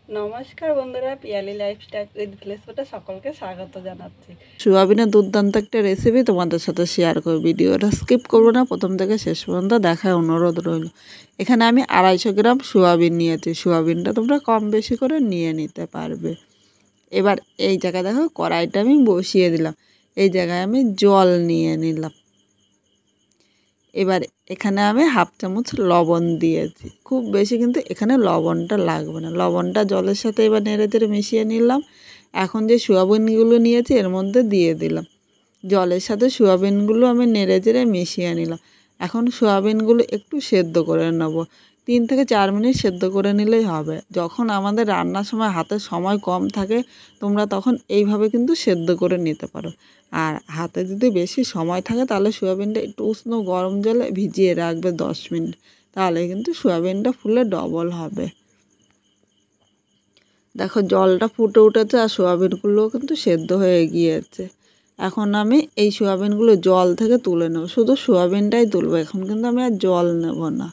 নমস্কার বন্ধুরা, Piyali lifestyle with ভিলেজে সকলকে স্বাগত জানাচ্ছি। সোয়াবিনের দুর্দান্ত একটা রেসিপি তোমাদের সাথে শেয়ার করব। ভিডিওটা স্কিপ করবো না, প্রথম থেকে শেষ পর্যন্ত দেখার অনুরোধ রইল। এখানে আমি 250 গ্রাম সোয়াবিন নিয়েছি। সোয়াবিনটা তোমরা কম বেশি করে নিয়ে নিতে পারবে। এবার এই জায়গায় দেখো কড়াইটা আমি বসিয়ে দিলাম। এই জায়গায় আমি জল নিয়ে নিলাম। এবার এখানে আমি হাফ চামচ লবণ দিয়েছি। খুব বেশি কিন্তু এখানে লবণটা লাগবে না। লবণটা জলের সাথে এবার নেড়ে চেড়ে মিশিয়ে নিলাম। এখন যে সোয়াবিনগুলো নিয়েছি এর মধ্যে দিয়ে দিলাম। জলের সাথে সোয়াবিনগুলো আমি নেড়ে চেড়ে মিশিয়ে নিলাম। এখন সোয়াবিনগুলো একটু সেদ্ধ করে নেব। 3 থেকে 4 মিনিট সেদ্ধ করে নিলেই হবে। যখন আমাদের রান্নার সময় হাতে সময় কম থাকে তোমরা তখন এইভাবে কিন্তু সেদ্ধ করে নিতে পারো। আর হাতে যদি বেশি সময় থাকে তাহলে সোয়াবিনটা একটু উষ্ণ গরম জলে ভিজিয়ে রাখবে 10 মিনিট। তাহলে কিন্তু সোয়াবিনটা ফুলে ডবল হবে। দেখো জলটা ফুটে উঠেছে আর সোয়াবিনগুলোও কিন্তু সেদ্ধ হয়ে গিয়েছে। এখন আমি এই সোয়াবিনগুলো জল থেকে তুলে নেব। শুধু সোয়াবিনটাই তুলবো, এখন কিন্তু আমি আর জল নেব না।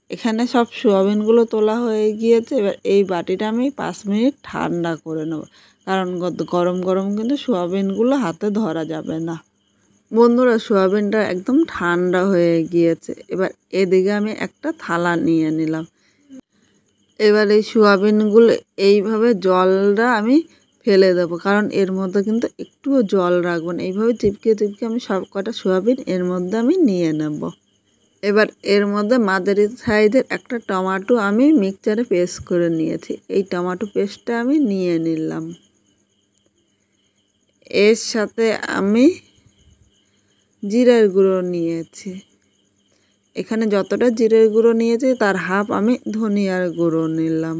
এখানে সব সোয়াবিনগুলো তোলা হয়ে গিয়েছে। এবার এই বাটিটা আমি 5 মিনিট ঠান্ডা করে নেব, কারণ গরম গরম কিন্তু সোয়াবিনগুলো হাতে ধরা যাবে না। বন্ধুরা, সোয়াবিনটা একদম ঠান্ডা হয়ে গিয়েছে। এবার এদিকে আমি একটা থালা নিয়ে নিলাম। এবার এই সোয়াবিনগুলো এইভাবে জলটা আমি ফেলে দেবো, কারণ এর মধ্যে কিন্তু একটুও জল রাখবো না। এইভাবে চিপকে চিপকে আমি সব কটা সোয়াবিন এর মধ্যে আমি নিয়ে নেব। এবার এর মধ্যে মাঝারি সাইজের একটা টমেটো আমি মিক্সচারে পেস্ট করে নিয়েছি। এই টমেটো পেস্টটা আমি নিয়ে নিলাম। এর সাথে আমি জিরার গুঁড়ো নিয়েছি। এখানে যতটা জিরের গুঁড়ো নিয়েছি তার হাফ আমি ধনিয়ার গুঁড়ো নিলাম।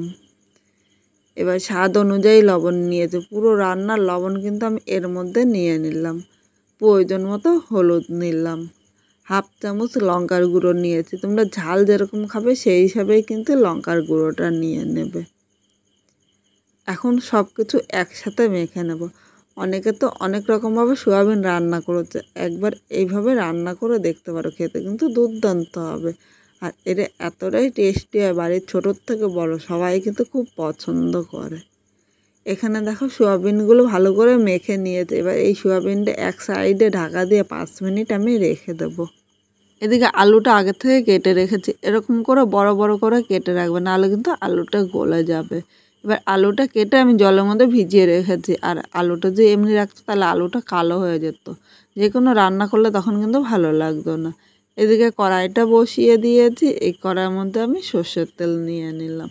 এবার স্বাদ অনুযায়ী লবণ নিয়েছি। পুরো রান্নার লবণ কিন্তু আমি এর মধ্যে নিয়ে নিলাম। প্রয়োজন মতো হলুদ নিলাম। হাফ চামচ লঙ্কার গুঁড়ো নিয়েছি। তোমরা ঝাল যেরকম খাবে সেই হিসাবেই কিন্তু লঙ্কার গুঁড়োটা নিয়ে নেবে। এখন সব কিছু একসাথে মেখে নেব। অনেকে তো অনেক রকমভাবে সোয়াবিন রান্না করেছে। একবার এইভাবে রান্না করে দেখতে পারো, খেতে কিন্তু দুর্দান্ত হবে। আর এটা এতটাই টেস্টি হয়, বাড়ির ছোটোর থেকে বড় সবাই কিন্তু খুব পছন্দ করে। এখানে দেখো সোয়াবিনগুলো ভালো করে মেখে নিয়েছে। এবার এই সোয়াবিনটা এক সাইডে ঢাকা দিয়ে 5 মিনিট আমি রেখে দেবো। এদিকে আলুটা আগে থেকে কেটে রেখেছি। এরকম করে বড় বড় করে কেটে রাখবে, নাহলে কিন্তু আলুটা গলে যাবে। এবার আলুটা কেটে আমি জলের মধ্যে ভিজিয়ে রেখেছি। আর আলুটা যদি এমনি রাখতো তাহলে আলুটা কালো হয়ে যেত। যে কোনো রান্না করলে তখন কিন্তু ভালো লাগতো না। এদিকে কড়াইটা বসিয়ে দিয়েছি। এই কড়াইয়ের মধ্যে আমি সর্ষের তেল নিয়ে নিলাম।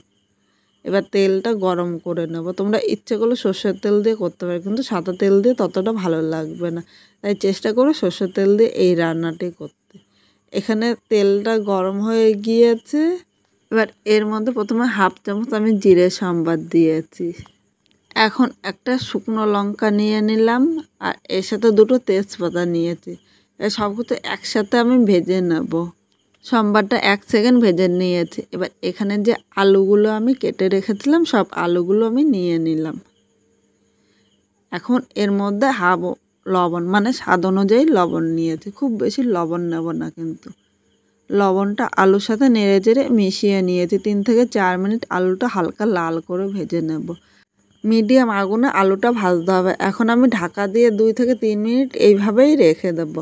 এবার তেলটা গরম করে নেব। তোমরা ইচ্ছে করলে সর্ষের তেল দিয়ে করতে পারো, কিন্তু সাদা তেল দিয়ে ততটা ভালো লাগবে না। তাই চেষ্টা করো সর্ষের তেল দিয়ে এই রান্নাটি করতে। এখানে তেলটা গরম হয়ে গিয়েছে। এবার এর মধ্যে প্রথমে হাফ চামচ আমি জিরে সম্বাদ দিয়েছি। এখন একটা শুকনো লঙ্কা নিয়ে নিলাম আর এর সাথে 2টো তেজপাতা নিয়েছি। সব কিছু একসাথে আমি ভেজে নেব। সম্বারটা 1 সেকেন্ড ভেজে নিয়েছি। এবার এখানে যে আলুগুলো আমি কেটে রেখেছিলাম সব আলুগুলো আমি নিয়ে নিলাম। এখন এর মধ্যে হাফ লবণ, মানে স্বাদ অনুযায়ী লবণ নিয়েছি। খুব বেশি লবণ নেব না কিন্তু। লবণটা আলুর সাথে নেড়ে চেড়ে মিশিয়ে নিয়েছি। 3 থেকে 4 মিনিট আলুটা হালকা লাল করে ভেজে নেব। মিডিয়াম আগুনে আলুটা ভাজতে হবে। এখন আমি ঢাকা দিয়ে 2 থেকে 3 মিনিট এইভাবেই রেখে দেব।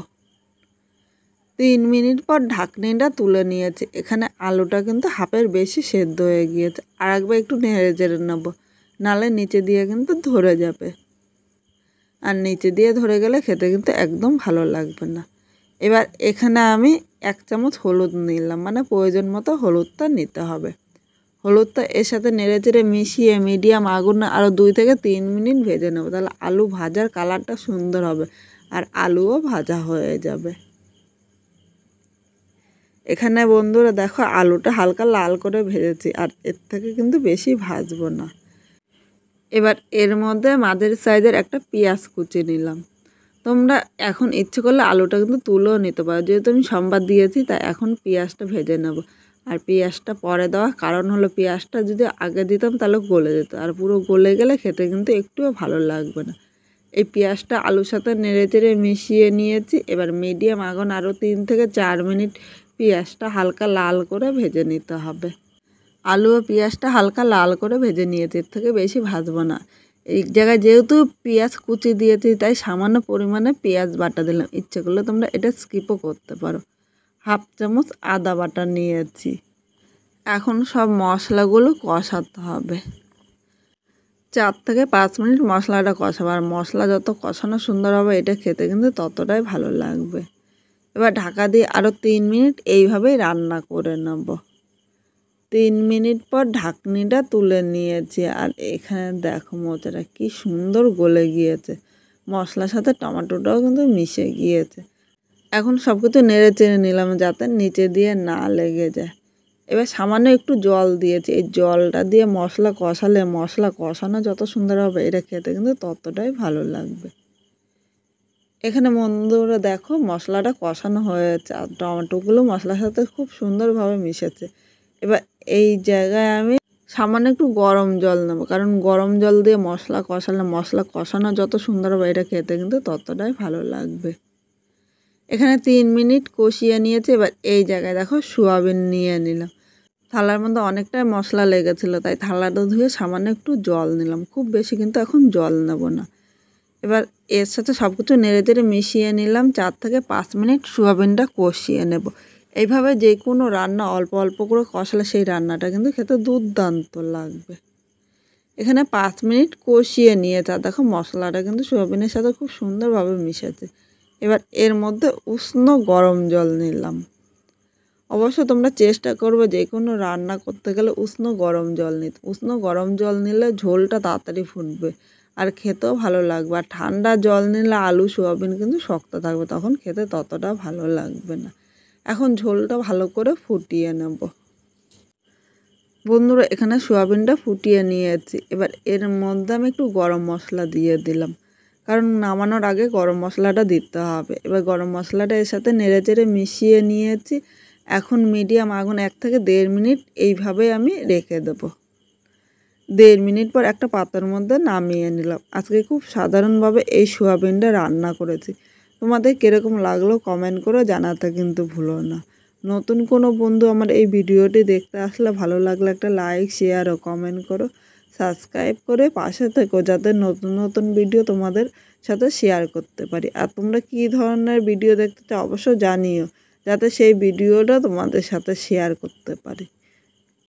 3 মিনিট পর ঢাকনিটা তুলে নিয়েছি। এখানে আলুটা কিন্তু হাফের বেশি সেদ্ধ হয়ে গিয়েছে। আর একবার একটু নেড়ে চেড়ে নেব, নাহলে নিচে দিয়ে কিন্তু ধরে যাবে। আর নিচে দিয়ে ধরে গেলে খেতে কিন্তু একদম ভালো লাগবে না। এবার এখানে আমি 1 চামচ হলুদ নিলাম, মানে প্রয়োজন মতো হলুদটা নিতে হবে। হলুদটা এর সাথে নেড়ে চেড়ে মিশিয়ে মিডিয়াম আগুনে আরও 2 থেকে 3 মিনিট ভেজে নেব। তাহলে আলু ভাজার কালারটা সুন্দর হবে আর আলুও ভাজা হয়ে যাবে। এখানে বন্ধুরা দেখো আলুটা হালকা লাল করে ভেজেছি, আর এর থেকে কিন্তু বেশি ভাজবো না। এবার এর মধ্যে মাঝারি সাইজের একটা পেঁয়াজ কুচি নিলাম। তোমরা এখন ইচ্ছে করলে আলুটা কিন্তু তুলেও নিতে পারো। যেহেতু আমি সম্বাদ দিয়েছি তাই এখন পেঁয়াজটা ভেজে নেব। আর পেঁয়াজটা পরে দেওয়ার কারণ হলো পেঁয়াজটা যদি আগে দিতাম তাহলে গলে যেত, আর পুরো গলে গেলে খেতে কিন্তু একটুও ভালো লাগবে না। এই পেঁয়াজটা আলুর সাথে নেড়ে চেড়ে মিশিয়ে নিয়েছি। এবার মিডিয়াম আগুন আরও 3 থেকে 4 মিনিট পেঁয়াজটা হালকা লাল করে ভেজে নিতে হবে। আলু ও পেঁয়াজটা হালকা লাল করে ভেজে নিয়েছি, এর থেকে বেশি ভাজবো না। এই জায়গায় যেহেতু পেঁয়াজ কুচি দিয়েছি তাই সামান্য পরিমাণে পেঁয়াজ বাটা দিলাম, ইচ্ছে করলে তোমরা এটা স্কিপও করতে পারো। 1/2 চামচ আদা বাটা নিয়েছি। এখন সব মশলাগুলো কষাতে হবে। 4 থেকে 5 মিনিট মশলাটা কষাবো, আর মশলা যত কষানো সুন্দর হবে এটা খেতে কিন্তু ততটাই ভালো লাগবে। এবার ঢাকা দিয়ে আরও 3 মিনিট এইভাবেই রান্না করে নেব। 3 মিনিট পর ঢাকনিটা তুলে নিয়েছি, আর এখানে দেখো মোচাটা কি সুন্দর গলে গিয়েছে, মশলার সাথে টমেটোটাও কিন্তু মিশে গিয়েছে। এখন সব কিছু নেড়ে চেড়ে নিলাম যাতে নিচে দিয়ে না লেগে যায়। এবার সামান্য একটু জল দিয়েছি, এই জলটা দিয়ে মশলা কষালে মশলা কষানো যত সুন্দর হবে এটা খেতে কিন্তু ততটাই ভালো লাগবে। এখানে বন্ধুরা দেখো মশলাটা কষানো হয়েছে, আর টমেটোগুলো মশলার সাথে খুব সুন্দরভাবে মিশেছে। এবার এই জায়গায় আমি সামান্য একটু গরম জল নেবো, কারণ গরম জল দিয়ে মশলা কষালে মশলা কষানো যত সুন্দর হবে এটা খেতে কিন্তু ততটাই ভালো লাগবে। এখানে 3 মিনিট কষিয়ে নিয়েছি। এবার এই জায়গায় দেখো সোয়াবিন নিয়ে নিলাম। থালার মধ্যে অনেকটাই মশলা লেগেছিলো তাই থালাটা ধুয়ে সামান্য একটু জল নিলাম, খুব বেশি কিন্তু এখন জল নেব না। এবার এর সাথে সব কিছু নেড়ে চেড়ে মিশিয়ে নিলাম। 4 থেকে 5 মিনিট সোয়াবিনটা কষিয়ে নেব। এইভাবে যে কোনো রান্না অল্প অল্প করে কষালে সেই রান্নাটা কিন্তু খেতে দুর্দান্ত লাগবে। এখানে 5 মিনিট কষিয়ে নিয়েছে, আর দেখো মশলাটা কিন্তু সোয়াবিনের সাথে খুব সুন্দরভাবে মিশেছে। এবার এর মধ্যে উষ্ণ গরম জল নিলাম। অবশ্য তোমরা চেষ্টা করবে যে কোনো রান্না করতে গেলে উষ্ণ গরম জল নিতে। উষ্ণ গরম জল নিলে ঝোলটা তাড়াতাড়ি ফুটবে আর খেতেও ভালো লাগবে। আর ঠান্ডা জল নিলে আলু সোয়াবিন কিন্তু শক্ত থাকবে, তখন খেতে ততটা ভালো লাগবে না। এখন ঝোলটা ভালো করে ফুটিয়ে নেব। বন্ধুরা এখানে সোয়াবিনটা ফুটিয়ে নিয়েছি। এবার এর মধ্যে আমি একটু গরম মশলা দিয়ে দিলাম, কারণ নামানোর আগে গরম মশলাটা দিতে হবে। এবার গরম মশলাটা এর সাথে নেড়ে চেড়ে মিশিয়ে নিয়েছি। এখন মিডিয়াম আগুন 1 থেকে 1.5 মিনিট এইভাবে আমি রেখে দেবো। 1.5 মিনিট পর একটা পাত্রের মধ্যে নামিয়ে নিলাম। আজকে খুব সাধারণভাবে এই সোয়াবিনটা রান্না করেছি। তোমাদের কীরকম লাগলো কমেন্ট করে জানাতে কিন্তু ভুলো না। নতুন কোনো বন্ধু আমার এই ভিডিওটি দেখতে আসলে ভালো লাগলে একটা লাইক, শেয়ার ও কমেন্ট করো। সাবস্ক্রাইব করে পাশে থেকো যাতে নতুন নতুন ভিডিও তোমাদের সাথে শেয়ার করতে পারি। আর তোমরা কী ধরনের ভিডিও দেখতে চাও অবশ্যই জানিও, যাতে সেই ভিডিওটা তোমাদের সাথে শেয়ার করতে পারি।